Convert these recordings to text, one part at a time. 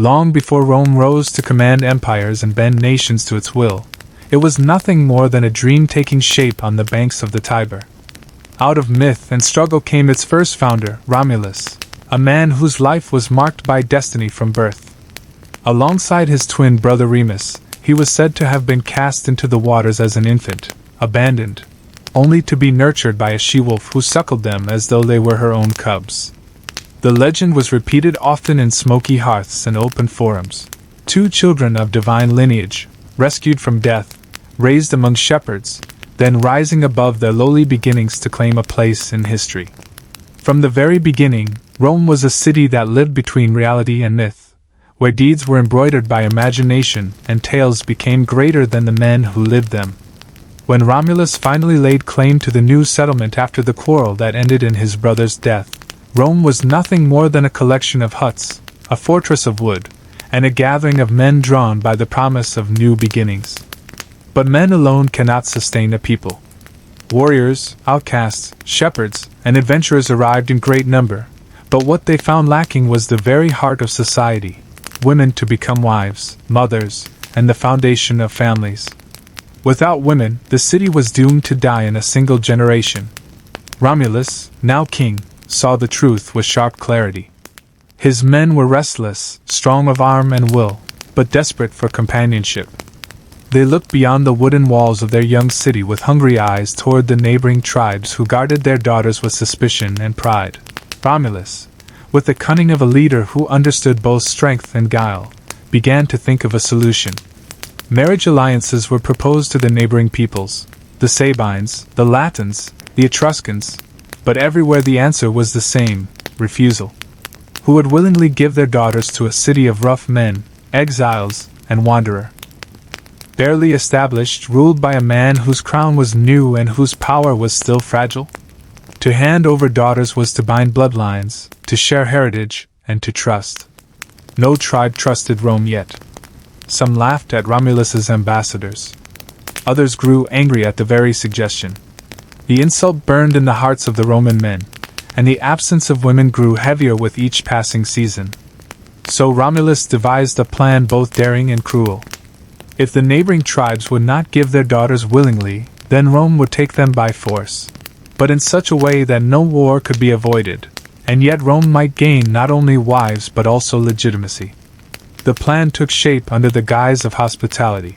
Long before Rome rose to command empires and bend nations to its will, it was nothing more than a dream taking shape on the banks of the Tiber. Out of myth and struggle came its first founder, Romulus, a man whose life was marked by destiny from birth. Alongside his twin brother Remus, he was said to have been cast into the waters as an infant, abandoned, only to be nurtured by a she-wolf who suckled them as though they were her own cubs. The legend was repeated often in smoky hearths and open forums. Two children of divine lineage, rescued from death, raised among shepherds, then rising above their lowly beginnings to claim a place in history. From the very beginning, Rome was a city that lived between reality and myth, where deeds were embroidered by imagination and tales became greater than the men who lived them. When Romulus finally laid claim to the new settlement after the quarrel that ended in his brother's death, Rome was nothing more than a collection of huts, a fortress of wood, and a gathering of men drawn by the promise of new beginnings. But men alone cannot sustain a people. Warriors, outcasts, shepherds, and adventurers arrived in great number, but what they found lacking was the very heart of society, women to become wives, mothers, and the foundation of families. Without women, the city was doomed to die in a single generation. Romulus, now king, saw the truth with sharp clarity. His men were restless, strong of arm and will, but desperate for companionship. They looked beyond the wooden walls of their young city with hungry eyes toward the neighboring tribes who guarded their daughters with suspicion and pride. Romulus, with the cunning of a leader who understood both strength and guile, began to think of a solution. Marriage alliances were proposed to the neighboring peoples, the Sabines, the Latins, the Etruscans, but everywhere the answer was the same: refusal. Who would willingly give their daughters to a city of rough men, exiles, and wanderer? Barely established, ruled by a man whose crown was new and whose power was still fragile? To hand over daughters was to bind bloodlines, to share heritage, and to trust. No tribe trusted Rome yet. Some laughed at Romulus's ambassadors. Others grew angry at the very suggestion. The insult burned in the hearts of the Roman men, and the absence of women grew heavier with each passing season. So Romulus devised a plan both daring and cruel. If the neighboring tribes would not give their daughters willingly, then Rome would take them by force, but in such a way that no war could be avoided, and yet Rome might gain not only wives but also legitimacy. The plan took shape under the guise of hospitality.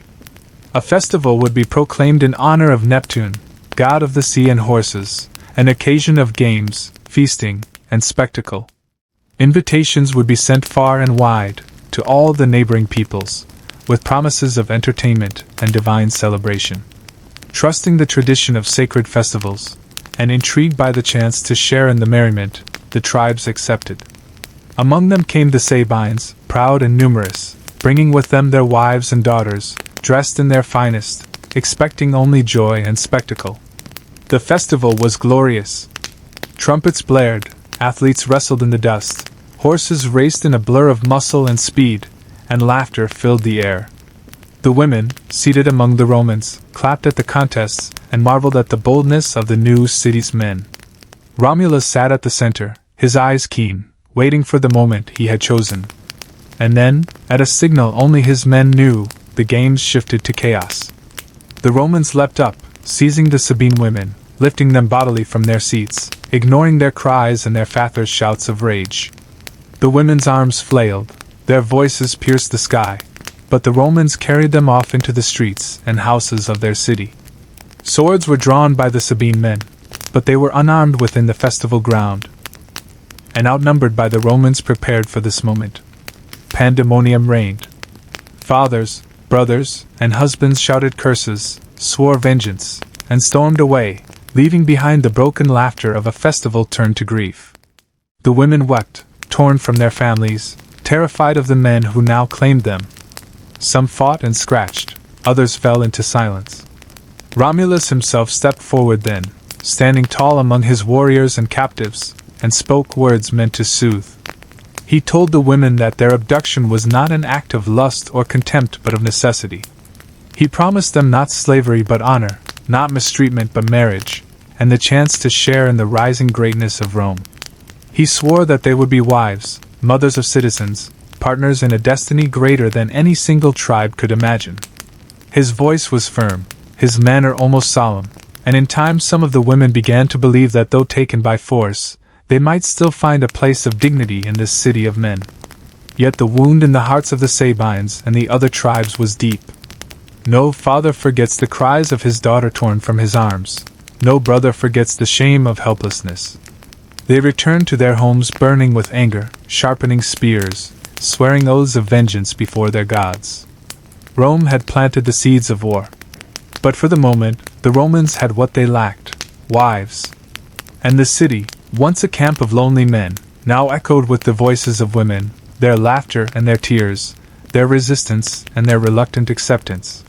A festival would be proclaimed in honor of Neptune, god of the sea and horses, an occasion of games, feasting, and spectacle. Invitations would be sent far and wide, to all the neighboring peoples, with promises of entertainment and divine celebration. Trusting the tradition of sacred festivals, and intrigued by the chance to share in the merriment, the tribes accepted. Among them came the Sabines, proud and numerous, bringing with them their wives and daughters, dressed in their finest, expecting only joy and spectacle. The festival was glorious. Trumpets blared, athletes wrestled in the dust, horses raced in a blur of muscle and speed, and laughter filled the air. The women, seated among the Romans, clapped at the contests and marveled at the boldness of the new city's men. Romulus sat at the center, his eyes keen, waiting for the moment he had chosen. And then, at a signal only his men knew, the games shifted to chaos. The Romans leapt up, seizing the Sabine women, lifting them bodily from their seats, ignoring their cries and their fathers' shouts of rage. The women's arms flailed, their voices pierced the sky, but the Romans carried them off into the streets and houses of their city. Swords were drawn by the Sabine men, but they were unarmed within the festival ground, and outnumbered by the Romans prepared for this moment. Pandemonium reigned. Fathers, brothers, and husbands shouted curses, swore vengeance, and stormed away, leaving behind the broken laughter of a festival turned to grief. The women wept, torn from their families, terrified of the men who now claimed them. Some fought and scratched, others fell into silence. Romulus himself stepped forward then, standing tall among his warriors and captives, and spoke words meant to soothe. He told the women that their abduction was not an act of lust or contempt but of necessity. He promised them not slavery but honor, not mistreatment but marriage, and the chance to share in the rising greatness of Rome. He swore that they would be wives, mothers of citizens, partners in a destiny greater than any single tribe could imagine. His voice was firm, his manner almost solemn, and in time some of the women began to believe that though taken by force, they might still find a place of dignity in this city of men. Yet the wound in the hearts of the Sabines and the other tribes was deep. No father forgets the cries of his daughter torn from his arms. No brother forgets the shame of helplessness. They returned to their homes burning with anger, sharpening spears, swearing oaths of vengeance before their gods. Rome had planted the seeds of war. But for the moment, the Romans had what they lacked: wives. And the city, once a camp of lonely men, now echoed with the voices of women, their laughter and their tears, their resistance and their reluctant acceptance.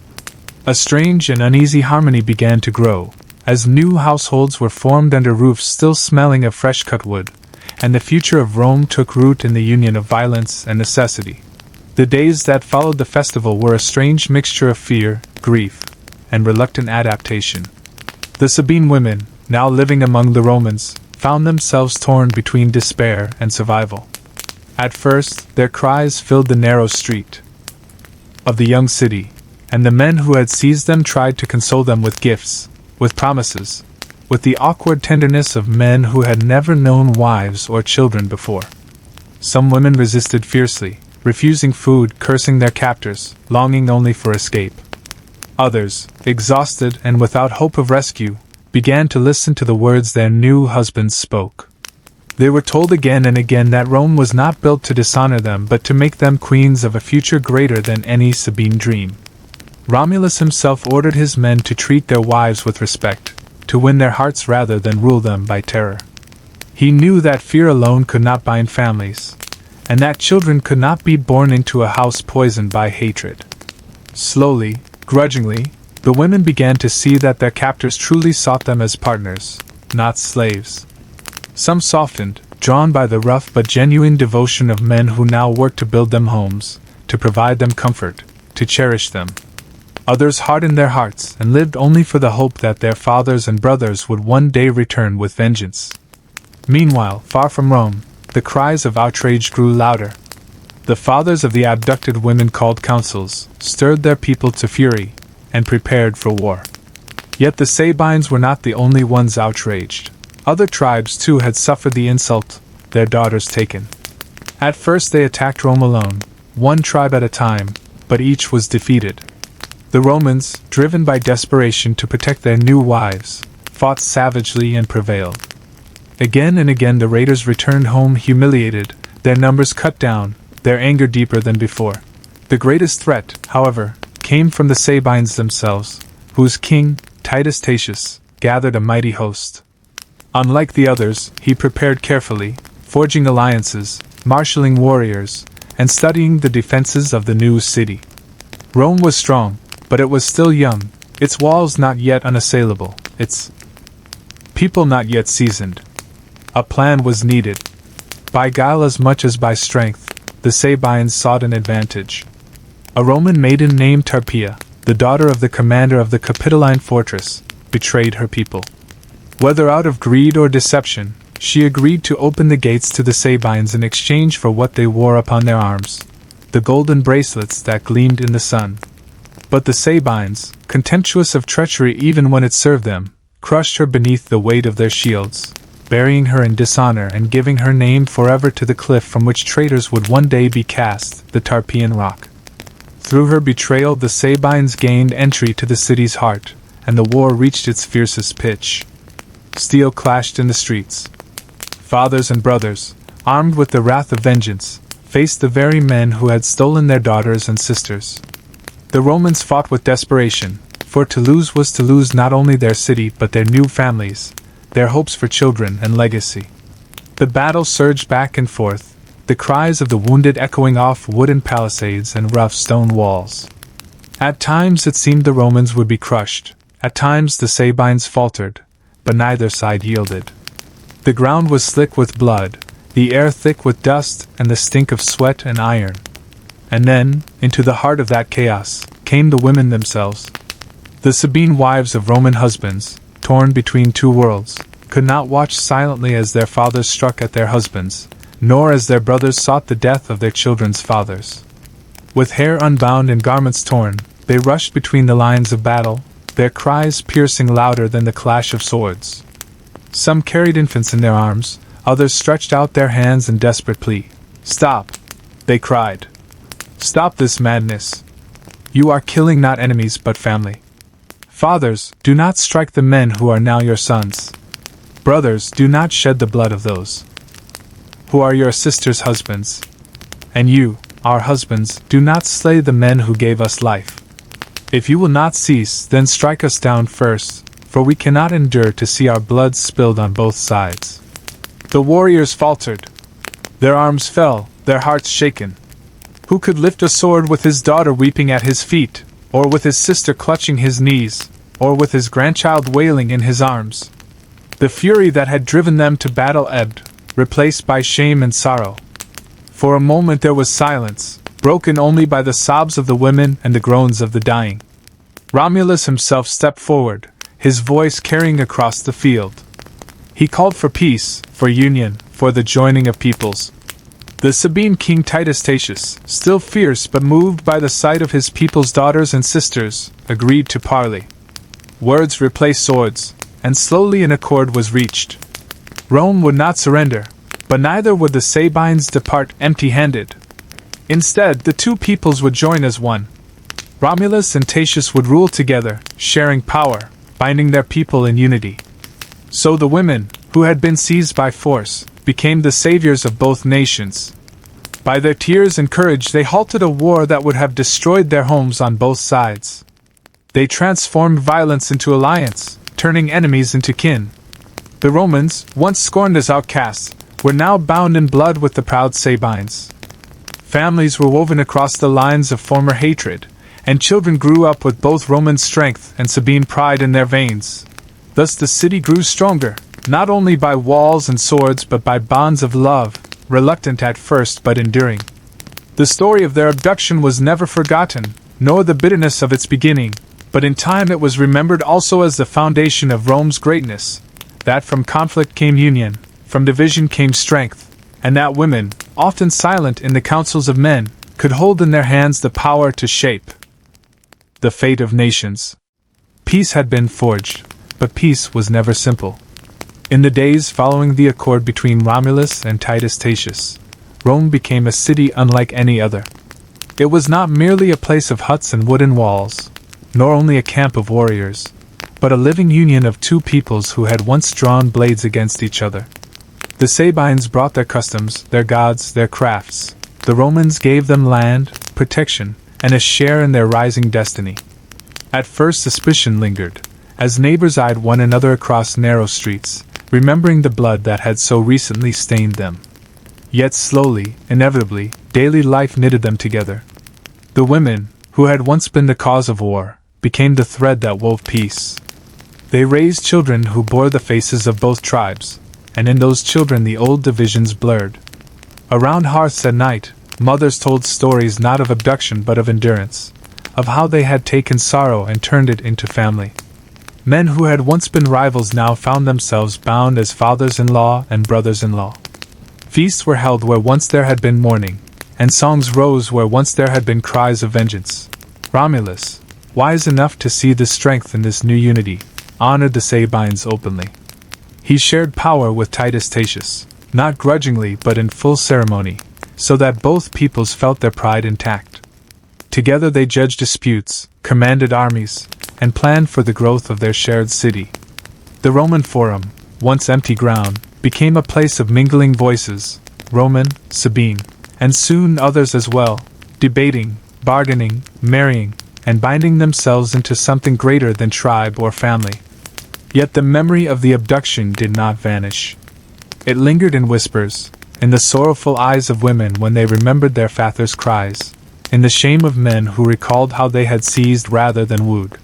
A strange and uneasy harmony began to grow, as new households were formed under roofs still smelling of fresh-cut wood, and the future of Rome took root in the union of violence and necessity. The days that followed the festival were a strange mixture of fear, grief, and reluctant adaptation. The Sabine women, now living among the Romans, found themselves torn between despair and survival. At first, their cries filled the narrow street of the young city, and the men who had seized them tried to console them with gifts, with promises, with the awkward tenderness of men who had never known wives or children before. Some women resisted fiercely, refusing food, cursing their captors, longing only for escape. Others, exhausted and without hope of rescue, began to listen to the words their new husbands spoke. They were told again and again that Rome was not built to dishonor them but to make them queens of a future greater than any Sabine dream. Romulus himself ordered his men to treat their wives with respect, to win their hearts rather than rule them by terror. He knew that fear alone could not bind families, and that children could not be born into a house poisoned by hatred. Slowly, grudgingly, the women began to see that their captors truly sought them as partners, not slaves. Some softened, drawn by the rough but genuine devotion of men who now worked to build them homes, to provide them comfort, to cherish them. Others hardened their hearts and lived only for the hope that their fathers and brothers would one day return with vengeance. Meanwhile, far from Rome, the cries of outrage grew louder. The fathers of the abducted women called councils, stirred their people to fury, and prepared for war. Yet the Sabines were not the only ones outraged. Other tribes too had suffered the insult, their daughters taken. At first they attacked Rome alone, one tribe at a time, but each was defeated. The Romans, driven by desperation to protect their new wives, fought savagely and prevailed. Again and again the raiders returned home humiliated, their numbers cut down, their anger deeper than before. The greatest threat, however, came from the Sabines themselves, whose king, Titus Tatius, gathered a mighty host. Unlike the others, he prepared carefully, forging alliances, marshalling warriors, and studying the defenses of the new city. Rome was strong, but it was still young, its walls not yet unassailable, its people not yet seasoned. A plan was needed. By guile as much as by strength, the Sabines sought an advantage. A Roman maiden named Tarpeia, the daughter of the commander of the Capitoline fortress, betrayed her people. Whether out of greed or deception, she agreed to open the gates to the Sabines in exchange for what they wore upon their arms, the golden bracelets that gleamed in the sun. But the Sabines, contemptuous of treachery even when it served them, crushed her beneath the weight of their shields, burying her in dishonor and giving her name forever to the cliff from which traitors would one day be cast, the Tarpeian Rock. Through her betrayal the Sabines gained entry to the city's heart, and the war reached its fiercest pitch. Steel clashed in the streets. Fathers and brothers, armed with the wrath of vengeance, faced the very men who had stolen their daughters and sisters. The Romans fought with desperation, for to lose was to lose not only their city but their new families, their hopes for children and legacy. The battle surged back and forth, the cries of the wounded echoing off wooden palisades and rough stone walls. At times it seemed the Romans would be crushed, at times the Sabines faltered, but neither side yielded. The ground was slick with blood, the air thick with dust and the stink of sweat and iron. And then, into the heart of that chaos, came the women themselves. The Sabine wives of Roman husbands, torn between two worlds, could not watch silently as their fathers struck at their husbands, nor as their brothers sought the death of their children's fathers. With hair unbound and garments torn, they rushed between the lines of battle, their cries piercing louder than the clash of swords. Some carried infants in their arms, others stretched out their hands in desperate plea. "Stop!" they cried. "Stop this madness! You are killing not enemies but family. Fathers, do not strike the men who are now your sons. Brothers, do not shed the blood of those who are your sisters' husbands. And you, our husbands, do not slay the men who gave us life. If you will not cease, then strike us down first, for we cannot endure to see our blood spilled on both sides." The warriors faltered. Their arms fell, their hearts shaken. Who could lift a sword with his daughter weeping at his feet, or with his sister clutching his knees, or with his grandchild wailing in his arms? The fury that had driven them to battle ebbed, replaced by shame and sorrow. For a moment there was silence, broken only by the sobs of the women and the groans of the dying. Romulus himself stepped forward, his voice carrying across the field. He called for peace, for union, for the joining of peoples. The Sabine king Titus Tatius, still fierce but moved by the sight of his people's daughters and sisters, agreed to parley. Words replaced swords, and slowly an accord was reached. Rome would not surrender, but neither would the Sabines depart empty-handed. Instead, the two peoples would join as one. Romulus and Tatius would rule together, sharing power, binding their people in unity. So the women, who had been seized by force, became the saviors of both nations. By their tears and courage they halted a war that would have destroyed their homes on both sides. They transformed violence into alliance, turning enemies into kin. The Romans, once scorned as outcasts, were now bound in blood with the proud Sabines. Families were woven across the lines of former hatred, and children grew up with both Roman strength and Sabine pride in their veins. Thus the city grew stronger, not only by walls and swords but by bonds of love, reluctant at first but enduring. The story of their abduction was never forgotten, nor the bitterness of its beginning, but in time it was remembered also as the foundation of Rome's greatness, that from conflict came union, from division came strength, and that women, often silent in the councils of men, could hold in their hands the power to shape the fate of nations. Peace had been forged, but peace was never simple. In the days following the accord between Romulus and Titus Tatius, Rome became a city unlike any other. It was not merely a place of huts and wooden walls, nor only a camp of warriors, but a living union of two peoples who had once drawn blades against each other. The Sabines brought their customs, their gods, their crafts. The Romans gave them land, protection, and a share in their rising destiny. At first suspicion lingered, as neighbors eyed one another across narrow streets, remembering the blood that had so recently stained them. Yet slowly, inevitably, daily life knitted them together. The women, who had once been the cause of war, became the thread that wove peace. They raised children who bore the faces of both tribes, and in those children the old divisions blurred. Around hearths at night, mothers told stories not of abduction but of endurance, of how they had taken sorrow and turned it into family. Men who had once been rivals now found themselves bound as fathers-in-law and brothers-in-law. Feasts were held where once there had been mourning, and songs rose where once there had been cries of vengeance. Romulus, wise enough to see the strength in this new unity, honored the Sabines openly. He shared power with Titus Tatius, not grudgingly but in full ceremony, so that both peoples felt their pride intact. Together they judged disputes, commanded armies, and planned for the growth of their shared city. The Roman Forum, once empty ground, became a place of mingling voices, Roman, Sabine, and soon others as well, debating, bargaining, marrying, and binding themselves into something greater than tribe or family. Yet the memory of the abduction did not vanish. It lingered in whispers, in the sorrowful eyes of women when they remembered their fathers' cries, in the shame of men who recalled how they had seized rather than wooed.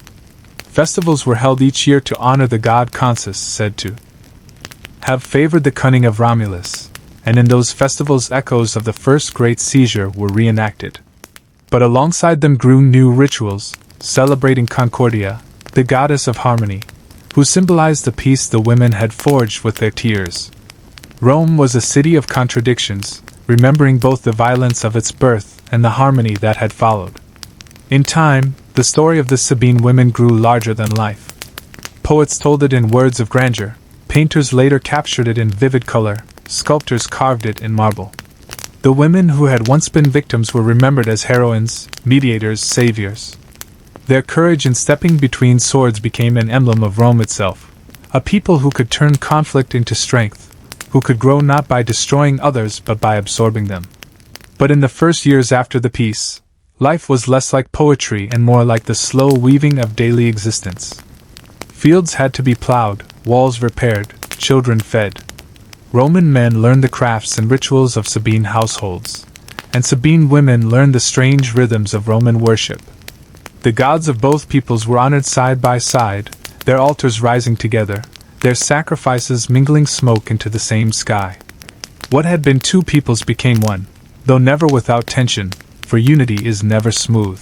Festivals were held each year to honor the god Consus, said to have favored the cunning of Romulus, and in those festivals echoes of the first great seizure were reenacted. But alongside them grew new rituals, celebrating Concordia, the goddess of harmony, who symbolized the peace the women had forged with their tears. Rome was a city of contradictions, remembering both the violence of its birth and the harmony that had followed. In time, the story of the Sabine women grew larger than life. Poets told it in words of grandeur, painters later captured it in vivid color, sculptors carved it in marble. The women who had once been victims were remembered as heroines, mediators, saviors. Their courage in stepping between swords became an emblem of Rome itself, a people who could turn conflict into strength, who could grow not by destroying others but by absorbing them. But in the first years after the peace, life was less like poetry and more like the slow weaving of daily existence. Fields had to be plowed, walls repaired, children fed. Roman men learned the crafts and rituals of Sabine households, and Sabine women learned the strange rhythms of Roman worship. The gods of both peoples were honored side by side, their altars rising together, their sacrifices mingling smoke into the same sky. What had been two peoples became one, though never without tension, for unity is never smooth.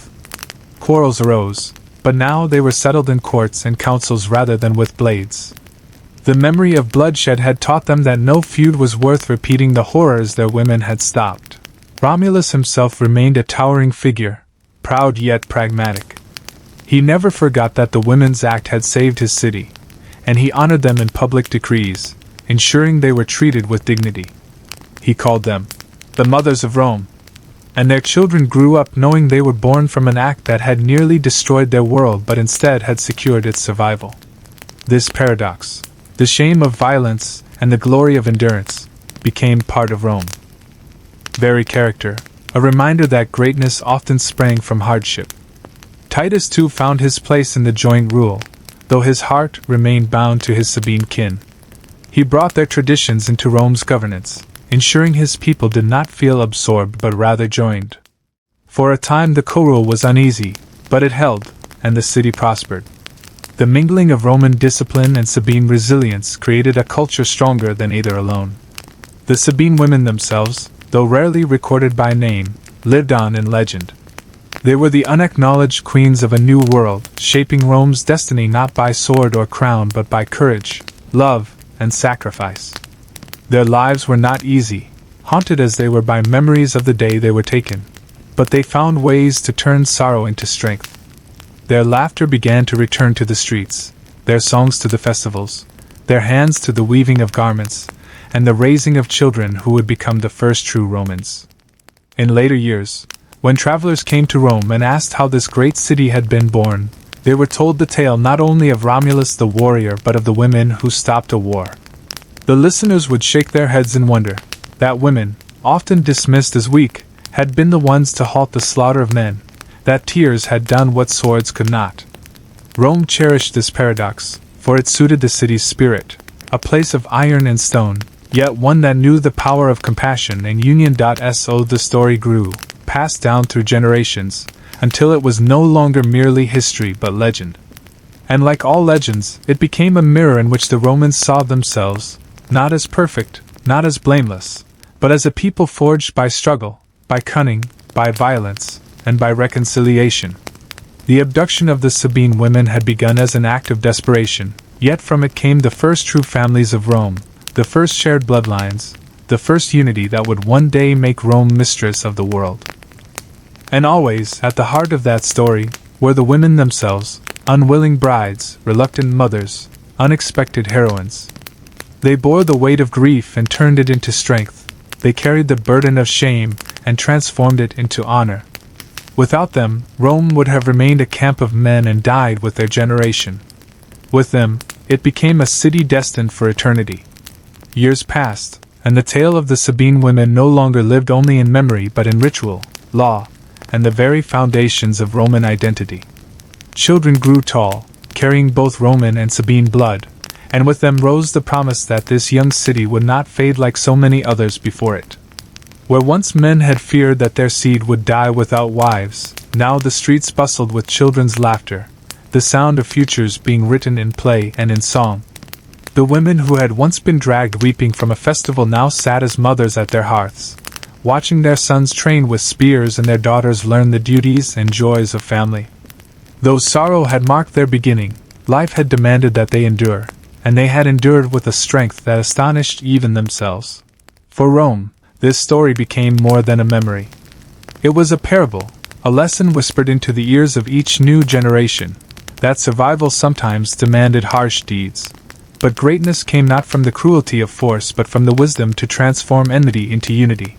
Quarrels arose, but now they were settled in courts and councils rather than with blades. The memory of bloodshed had taught them that no feud was worth repeating the horrors their women had stopped. Romulus himself remained a towering figure, proud yet pragmatic. He never forgot that the Women's Act had saved his city, and he honored them in public decrees, ensuring they were treated with dignity. He called them the mothers of Rome, and their children grew up knowing they were born from an act that had nearly destroyed their world but instead had secured its survival. This paradox, the shame of violence and the glory of endurance, became part of Rome. Very character, a reminder that greatness often sprang from hardship. Titus too found his place in the joint rule, though his heart remained bound to his Sabine kin. He brought their traditions into Rome's governance, ensuring his people did not feel absorbed but rather joined. For a time the co-rule was uneasy, but it held, and the city prospered. The mingling of Roman discipline and Sabine resilience created a culture stronger than either alone. The Sabine women themselves, though rarely recorded by name, lived on in legend. They were the unacknowledged queens of a new world, shaping Rome's destiny not by sword or crown but by courage, love, and sacrifice. Their lives were not easy, haunted as they were by memories of the day they were taken, but they found ways to turn sorrow into strength. Their laughter began to return to the streets, their songs to the festivals, their hands to the weaving of garments, and the raising of children who would become the first true Romans. In later years, when travelers came to Rome and asked how this great city had been born, they were told the tale not only of Romulus the warrior but of the women who stopped a war. The listeners would shake their heads in wonder that women, often dismissed as weak, had been the ones to halt the slaughter of men, that tears had done what swords could not. Rome cherished this paradox, for it suited the city's spirit, a place of iron and stone, yet one that knew the power of compassion and union. So the story grew, passed down through generations, until it was no longer merely history but legend. And like all legends, it became a mirror in which the Romans saw themselves, not as perfect, not as blameless, but as a people forged by struggle, by cunning, by violence, and by reconciliation. The abduction of the Sabine women had begun as an act of desperation, yet from it came the first true families of Rome, the first shared bloodlines, the first unity that would one day make Rome mistress of the world. And always, at the heart of that story, were the women themselves, unwilling brides, reluctant mothers, unexpected heroines. They bore the weight of grief and turned it into strength. They carried the burden of shame and transformed it into honor. Without them, Rome would have remained a camp of men and died with their generation. With them, it became a city destined for eternity. Years passed, and the tale of the Sabine women no longer lived only in memory but in ritual, law, and the very foundations of Roman identity. Children grew tall, carrying both Roman and Sabine blood, and with them rose the promise that this young city would not fade like so many others before it. Where once men had feared that their seed would die without wives, now the streets bustled with children's laughter, the sound of futures being written in play and in song. The women who had once been dragged weeping from a festival now sat as mothers at their hearths, watching their sons train with spears and their daughters learn the duties and joys of family. Though sorrow had marked their beginning, life had demanded that they endure, and they had endured with a strength that astonished even themselves. For Rome, this story became more than a memory. It was a parable, a lesson whispered into the ears of each new generation, that survival sometimes demanded harsh deeds. But greatness came not from the cruelty of force but from the wisdom to transform enmity into unity.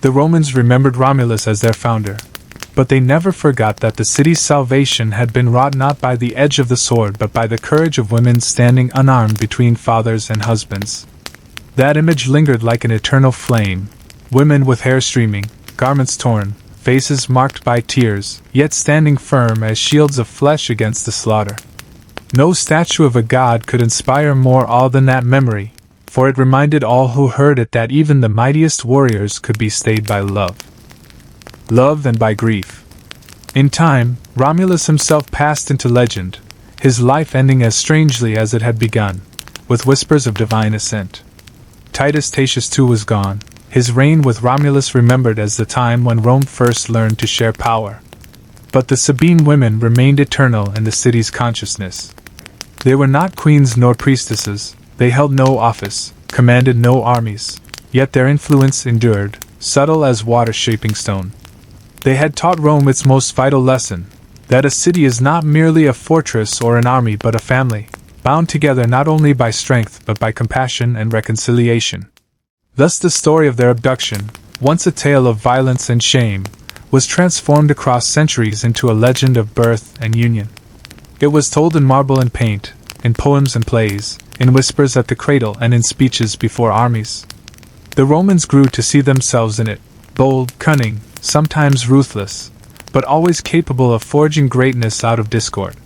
The Romans remembered Romulus as their founder, but they never forgot that the city's salvation had been wrought not by the edge of the sword but by the courage of women standing unarmed between fathers and husbands. That image lingered like an eternal flame, women with hair streaming, garments torn, faces marked by tears, yet standing firm as shields of flesh against the slaughter. No statue of a god could inspire more awe than that memory, for it reminded all who heard it that even the mightiest warriors could be stayed by love. Love and by grief. In time, Romulus himself passed into legend, his life ending as strangely as it had begun, with whispers of divine assent. Titus Tatius too was gone, his reign with Romulus remembered as the time when Rome first learned to share power. But the Sabine women remained eternal in the city's consciousness. They were not queens nor priestesses, they held no office, commanded no armies, yet their influence endured, subtle as water shaping stone. They had taught Rome its most vital lesson, that a city is not merely a fortress or an army but a family, bound together not only by strength but by compassion and reconciliation. Thus the story of their abduction, once a tale of violence and shame, was transformed across centuries into a legend of birth and union. It was told in marble and paint, in poems and plays, in whispers at the cradle and in speeches before armies. The Romans grew to see themselves in it, bold, cunning, sometimes ruthless, but always capable of forging greatness out of discord.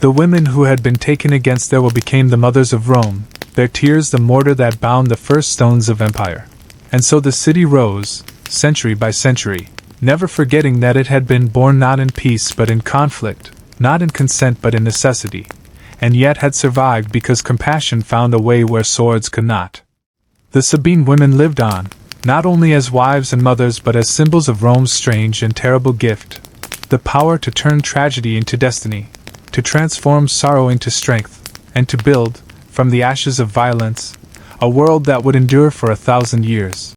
The women who had been taken against their will became the mothers of Rome, their tears the mortar that bound the first stones of empire. And so the city rose, century by century, never forgetting that it had been born not in peace but in conflict, not in consent but in necessity, and yet had survived because compassion found a way where swords could not. The Sabine women lived on, not only as wives and mothers but as symbols of Rome's strange and terrible gift, the power to turn tragedy into destiny, to transform sorrow into strength, and to build, from the ashes of violence, a world that would endure for 1,000 years.